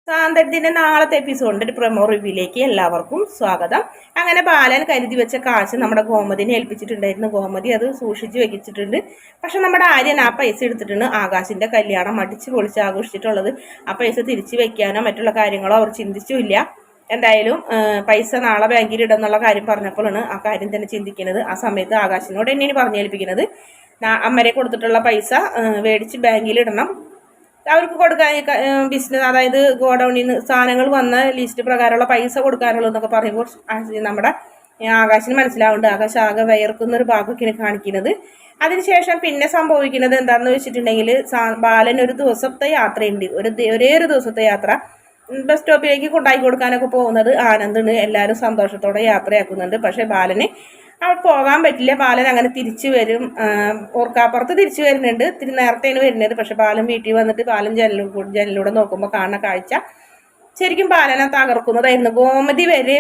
സാന്ത്വനത്തിന്റെ നാളത്തെ എപ്പിസോഡിന്റെ ഒരു പ്രൊമോ റിവ്യൂയിലേക്ക് എല്ലാവർക്കും സ്വാഗതം. അങ്ങനെ ബാലൻ കരുതി വെച്ച കാശ് നമ്മുടെ ഗോമതിനെ ഏൽപ്പിച്ചിട്ടുണ്ടായിരുന്നു. ഗോമതി അത് സൂക്ഷിച്ചു വെച്ചിട്ടുണ്ട്. പക്ഷെ നമ്മുടെ ആര്യൻ ആ പൈസ എടുത്തിട്ടുണ്ട് ആകാശിന്റെ കല്യാണം അടിച്ചു പൊളിച്ച് ആഘോഷിച്ചിട്ടുള്ളത്. ആ പൈസ തിരിച്ചു വെക്കാനോ മറ്റുള്ള കാര്യങ്ങളോ അവർ ചിന്തിച്ചില്ല. എന്തായാലും പൈസ നാളെ ബാങ്കിൽ ഇടുന്നുള്ള കാര്യം പറഞ്ഞപ്പോഴാണ് ആ കാര്യം തന്നെ ചിന്തിക്കുന്നത്. ആ സമയത്ത് ആകാശിനോട് തന്നെയാണ് പറഞ്ഞേൽപ്പിക്കുന്നത്, അമ്മരെ കൊടുത്തിട്ടുള്ള പൈസ മേടിച്ച് ബാങ്കിൽ ഇടണം, അവർക്ക് കൊടുക്കാൻ ബിസിനസ്, അതായത് ഗോഡൌണിൽ നിന്ന് സാധനങ്ങൾ വന്ന ലിസ്റ്റ് പ്രകാരമുള്ള പൈസ കൊടുക്കാനുള്ളതെന്നൊക്കെ പറയുമ്പോൾ നമ്മുടെ ആകാശിന് മനസ്സിലാവുന്നുണ്ട്. ആകാശ് ആകെ വയർക്കുന്ന ഒരു ഭാഗമൊക്കെയാണ് കാണിക്കുന്നത്. അതിനുശേഷം പിന്നെ സംഭവിക്കുന്നത് എന്താണെന്ന് വെച്ചിട്ടുണ്ടെങ്കിൽ, ബാലൻ ഒരു ദിവസത്തെ യാത്രയുണ്ട്. ഒരേ ഒരു ദിവസത്തെ യാത്ര ബസ് സ്റ്റോപ്പിലേക്ക് കൊണ്ടാക്കി കൊടുക്കാനൊക്കെ പോകുന്നത് ആനന്ദാണ്. എല്ലാവരും സന്തോഷത്തോടെ യാത്രയാക്കുന്നുണ്ട്. പക്ഷെ ബാലന് അവിടെ പോകാൻ പറ്റില്ല. ബാലൻ അങ്ങനെ തിരിച്ചു വരും. ഓർക്കാപ്പുറത്ത് തിരിച്ചു വരുന്നുണ്ട്. ഇത്തിരി നേരത്തെയാണ് വരുന്നത്. പക്ഷെ ബാലൻ വീട്ടിൽ വന്നിട്ട് ബാലൻ ജനലിലൂടെ നോക്കുമ്പോൾ കാണുന്ന കാഴ്ച ശരിക്കും ബാലനെ തകർക്കുന്നതായിരുന്നു. ഗോമതി വരെ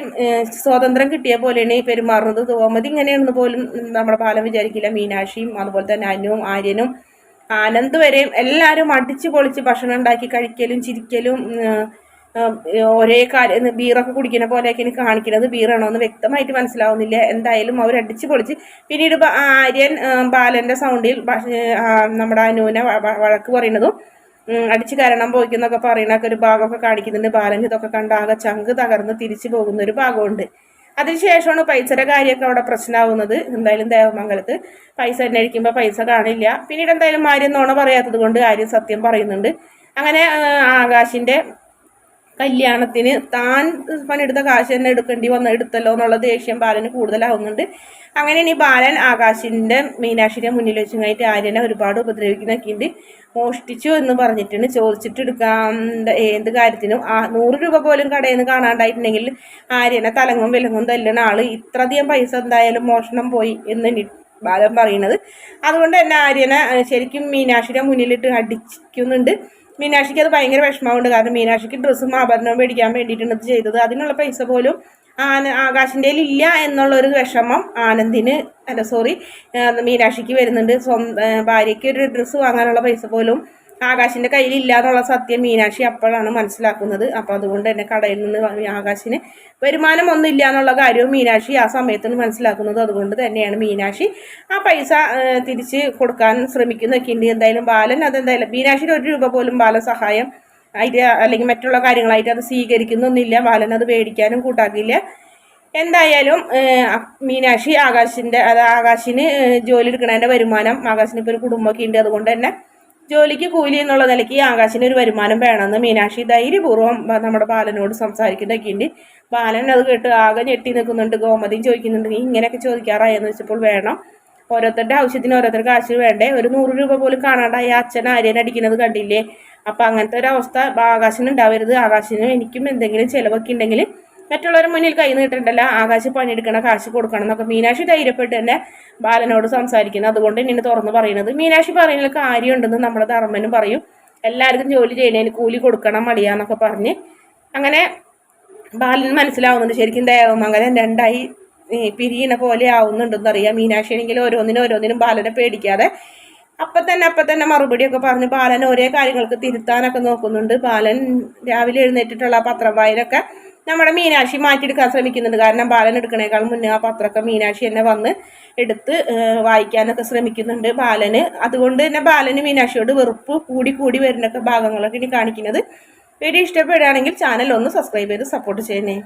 സ്വാതന്ത്ര്യം കിട്ടിയ പോലെയാണ് പെരുമാറുന്നത്. ഗോമതി ഇങ്ങനെയാണെന്ന് പോലും നമ്മുടെ ബാലൻ വിചാരിക്കില്ല. മീനാക്ഷിയും അതുപോലെ തന്നെ അനുവും ആര്യനും ആനന്ദ് വരെയും എല്ലാവരും അടിച്ചു പൊളിച്ച് ഭക്ഷണം ഉണ്ടാക്കി കഴിക്കലും ചിരിക്കലും ഒരേ കാര്യം ബീറൊക്കെ കുടിക്കുന്ന പോലെയൊക്കെയാണ് കാണിക്കുന്നത്. ബീറാണോ എന്ന് വ്യക്തമായിട്ട് മനസ്സിലാവുന്നില്ല. എന്തായാലും അവർ അടിച്ചു പൊളിച്ച് പിന്നീട് ആര്യൻ ബാലന്റെ സൗണ്ടിൽ നമ്മുടെ അനുവിനെ വഴക്ക് പറയുന്നതും അടിച്ചു കരണം പോയിക്കുന്നൊക്കെ പറയുന്നൊക്കെ ഒരു ഭാഗമൊക്കെ കാണിക്കുന്നുണ്ട്. ബാലൻ ഇതൊക്കെ കണ്ടാകെ ചങ്ക് തകർന്ന് തിരിച്ചു പോകുന്ന ഒരു ഭാഗമുണ്ട്. അതിനുശേഷമാണ് പൈസയുടെ കാര്യമൊക്കെ അവിടെ പ്രശ്നമാവുന്നത്. എന്തായാലും ദേവമംഗലത്ത് പൈസ അന്വേഷിക്കുമ്പോൾ പൈസ കാണില്ല. പിന്നീട് എന്തായാലും ആര്യം നോണ പറയാത്തത് കൊണ്ട് ആര്യം സത്യം പറയുന്നുണ്ട്. അങ്ങനെ ആകാശിന്റെ കല്യാണത്തിന് താൻ പണിയെടുത്ത കാശ് തന്നെ എടുത്തല്ലോ എന്നുള്ള ദേഷ്യം ബാലന് കൂടുതലാവുന്നുണ്ട്. അങ്ങനെ ഇനി ബാലൻ ആകാശിന്റെ മീനാക്ഷിന്റെ മുന്നിൽ വെച്ചുമായിട്ട് ആര്യനെ ഒരുപാട് ഉപദ്രവിക്കുന്നൊക്കെ ഉണ്ട്. മോഷ്ടിച്ചു എന്ന് പറഞ്ഞിട്ടുണ്ട്. ചോദിച്ചിട്ട് എടുക്കാൻ ഏത് കാര്യത്തിനും 100 രൂപ പോലും കടയിൽ നിന്ന് കാണാണ്ടായിട്ടുണ്ടെങ്കിൽ ആര്യനെ തലങ്ങും വിലങ്ങും തല്ലുന്ന ആള് ഇത്രയധികം പൈസ എന്തായാലും മോഷണം പോയി എന്ന് ബാലൻ പറയുന്നത്. അതുകൊണ്ട് തന്നെ ആര്യനെ ശരിക്കും മീനാക്ഷിയുടെ മുന്നിലിട്ട് അടിക്കുന്നുണ്ട്. മീനാക്ഷിക്ക് അത് ഭയങ്കര വിഷമമുണ്ട്. കാരണം മീനാക്ഷിക്ക് ഡ്രസ്സും ആഭരണവും മേടിക്കാൻ വേണ്ടിയിട്ടാണ് ഇത് ചെയ്തത്. അതിനുള്ള പൈസ പോലും ആകാശിൻ്റെ ഇല്ല എന്നുള്ളൊരു വിഷമം മീനാക്ഷിക്ക് വരുന്നുണ്ട്. ഭാര്യയ്ക്ക് ഒരു ഡ്രസ്സ് വാങ്ങാനുള്ള പൈസ പോലും ആകാശിൻ്റെ കയ്യിലില്ല എന്നുള്ള സത്യം മീനാക്ഷി അപ്പോഴാണ് മനസ്സിലാക്കുന്നത്. അപ്പോൾ അതുകൊണ്ട് തന്നെ കടയിൽ നിന്ന് ആകാശിന് വരുമാനം ഒന്നും ഇല്ല എന്നുള്ള കാര്യവും മീനാക്ഷി ആ സമയത്താണ് മനസ്സിലാക്കുന്നത്. അതുകൊണ്ട് തന്നെയാണ് മീനാക്ഷി ആ പൈസ തിരിച്ച് കൊടുക്കാൻ ശ്രമിക്കുന്നതൊക്കെ ഉണ്ട്. എന്തായാലും ബാലൻ അതെന്തായാലും മീനാക്ഷിയുടെ 1 രൂപ പോലും ബാലൻ സഹായം ആയിട്ട് അല്ലെങ്കിൽ മറ്റുള്ള കാര്യങ്ങളായിട്ട് അത് സ്വീകരിക്കുന്നൊന്നുമില്ല. ബാലൻ അത് മേടിക്കാനും കൂട്ടാക്കില്ല. എന്തായാലും മീനാക്ഷി ആകാശിന് ജോലി എടുക്കുന്നതിൻ്റെ വരുമാനം, ആകാശിന് ഇപ്പോൾ ഒരു കുടുംബമൊക്കെ ഉണ്ട്. അതുകൊണ്ട് തന്നെ ജോലിക്ക് കൂലി എന്നുള്ള നിലയ്ക്ക് ആകാശിന് ഒരു വരുമാനം വേണമെന്ന് മീനാക്ഷി ധൈര്യപൂർവ്വം നമ്മുടെ ബാലനോട് സംസാരിക്കുന്നതൊക്കെ ഉണ്ട്. ബാലൻ അത് കേട്ട് ആകെ ഞെട്ടി നിൽക്കുന്നുണ്ട്. ഗോമതിയും ചോദിക്കുന്നുണ്ട്, നീ ഇങ്ങനെയൊക്കെ ചോദിക്കാറായെന്ന് വെച്ചപ്പോൾ വേണം, ഓരോരുത്തരുടെ ആവശ്യത്തിന് ഓരോരുത്തർ കാശ് വേണ്ടേ, ഒരു 100 രൂപ പോലും കാണാണ്ടായി അച്ഛൻ ആര്യൻ അടിക്കുന്നത് കണ്ടില്ലേ. അപ്പം അങ്ങനത്തെ ഒരു അവസ്ഥ ആകാശിന് ഉണ്ടാവരുത്. ആകാശിനും എനിക്കും എന്തെങ്കിലും ചിലവൊക്കെ ഉണ്ടെങ്കിൽ മറ്റുള്ളവരുടെ മുന്നിൽ കൈ നീട്ടണ്ടല്ല, ആകാശ് പണിയെടുക്കണ കാശ് കൊടുക്കണം എന്നൊക്കെ മീനാക്ഷി ധൈര്യപ്പെട്ട് തന്നെ ബാലനോട് സംസാരിക്കുന്നത്. അതുകൊണ്ട് തന്നെയാണ് തുറന്ന് പറയുന്നത്. മീനാക്ഷി പറയുന്നതിൽ കാര്യമുണ്ടെന്ന് നമ്മുടെ ധർമ്മനും പറയും. എല്ലാവർക്കും ജോലി ചെയ്യുന്നതിന് കൂലി കൊടുക്കണം മടിയാന്നൊക്കെ പറഞ്ഞ് അങ്ങനെ ബാലന് മനസ്സിലാവുന്നുണ്ട്. ശരിക്കും ദേവമംഗലം രണ്ടായി പിരിയണ പോലെ ആവുന്നുണ്ടെന്നറിയാം. മീനാക്ഷി ആണെങ്കിൽ ഓരോന്നിനും ബാലനെ പേടിക്കാതെ അപ്പം തന്നെ മറുപടിയൊക്കെ പറഞ്ഞ് ബാലൻ ഓരോ കാര്യങ്ങൾക്ക് തിരുത്താനൊക്കെ നോക്കുന്നുണ്ട്. ബാലൻ രാവിലെ എഴുന്നേറ്റിട്ടുള്ള പത്രം വായനൊക്കെ നമ്മുടെ മീനാക്ഷി മാറ്റിയെടുക്കാൻ ശ്രമിക്കുന്നുണ്ട്. കാരണം ബാലൻ എടുക്കണേക്കാൾ മുന്നേ ആ പത്രമൊക്കെ മീനാക്ഷി തന്നെ വന്ന് എടുത്ത് വായിക്കാനൊക്കെ ശ്രമിക്കുന്നുണ്ട് ബാലന്. അതുകൊണ്ട് തന്നെ ബാലന് മീനാക്ഷിയോട് വെറുപ്പ് കൂടി വരുന്നൊക്കെ ഭാഗങ്ങളൊക്കെ ഇനി കാണിക്കുന്നത്. വീഡിയോ ഇഷ്ടപ്പെടുകയാണെങ്കിൽ ചാനൽ ഒന്ന് സബ്സ്ക്രൈബ് ചെയ്ത് സപ്പോർട്ട് ചെയ്യണേ.